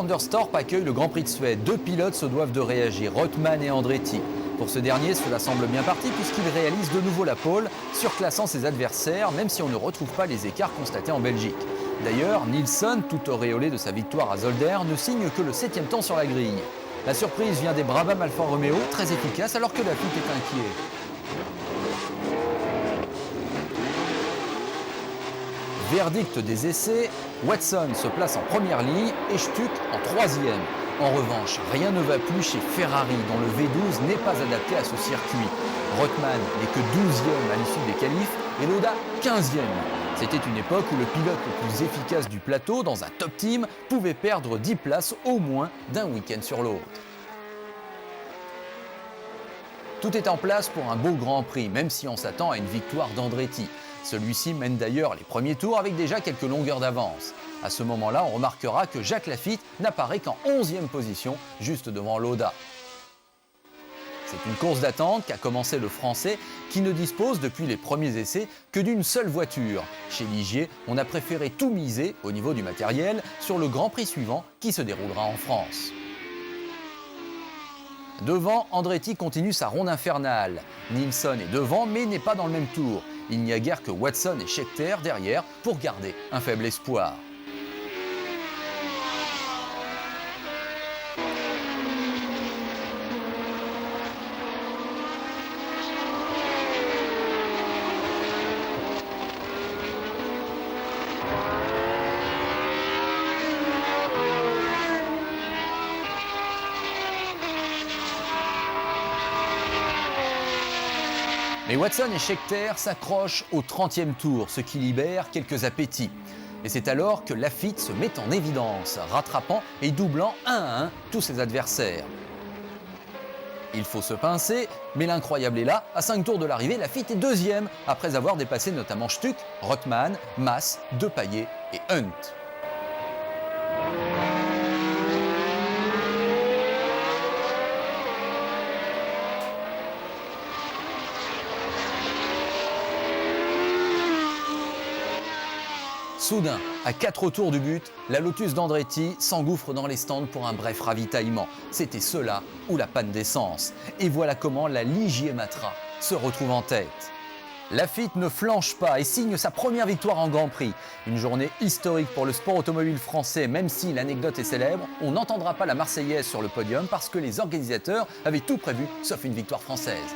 Anderstorp accueille le Grand Prix de Suède. Deux pilotes se doivent de réagir, Rothman et Andretti. Pour ce dernier, cela semble bien parti puisqu'il réalise de nouveau la pole, surclassant ses adversaires, même si on ne retrouve pas les écarts constatés en Belgique. D'ailleurs, Nielsen, tout auréolé de sa victoire à Zolder, ne signe que le 7e temps sur la grille. La surprise vient des Brabham Alfa Romeo, très efficace alors que la FIT est inquiet. Verdict des essais, Watson se place en première ligne et Stuck en 3e. En revanche, rien ne va plus chez Ferrari dont le V12 n'est pas adapté à ce circuit. Rothman n'est que 12e à l'issue des qualifs et Lauda 15e. C'était une époque où le pilote le plus efficace du plateau dans un top team pouvait perdre 10 places au moins d'un week-end sur l'autre. Tout est en place pour un beau Grand Prix, même si on s'attend à une victoire d'Andretti. Celui-ci mène d'ailleurs les premiers tours avec déjà quelques longueurs d'avance. À ce moment-là, on remarquera que Jacques Laffite n'apparaît qu'en 11e position, juste devant Lauda. C'est une course d'attente qu'a commencé le Français, qui ne dispose depuis les premiers essais que d'une seule voiture. Chez Ligier, on a préféré tout miser, au niveau du matériel, sur le Grand Prix suivant qui se déroulera en France. Devant, Andretti continue sa ronde infernale. Nielsen est devant, mais n'est pas dans le même tour. Il n'y a guère que Watson et Scheckter derrière pour garder un faible espoir. Mais Watson et Scheckter s'accrochent au 30e tour, ce qui libère quelques appétits. Et c'est alors que Laffite se met en évidence, rattrapant et doublant 1 à 1 tous ses adversaires. Il faut se pincer, mais l'incroyable est là. À 5 tours de l'arrivée, Laffite est 2e, après avoir dépassé notamment Stuck, Rothman, Mas, Depailler et Hunt. Soudain, à 4 tours du but, la Lotus d'Andretti s'engouffre dans les stands pour un bref ravitaillement. C'était cela ou la panne d'essence. Et voilà comment la Ligier Matra se retrouve en tête. Laffite ne flanche pas et signe sa première victoire en Grand Prix. Une journée historique pour le sport automobile français, même si l'anecdote est célèbre, on n'entendra pas la Marseillaise sur le podium parce que les organisateurs avaient tout prévu sauf une victoire française.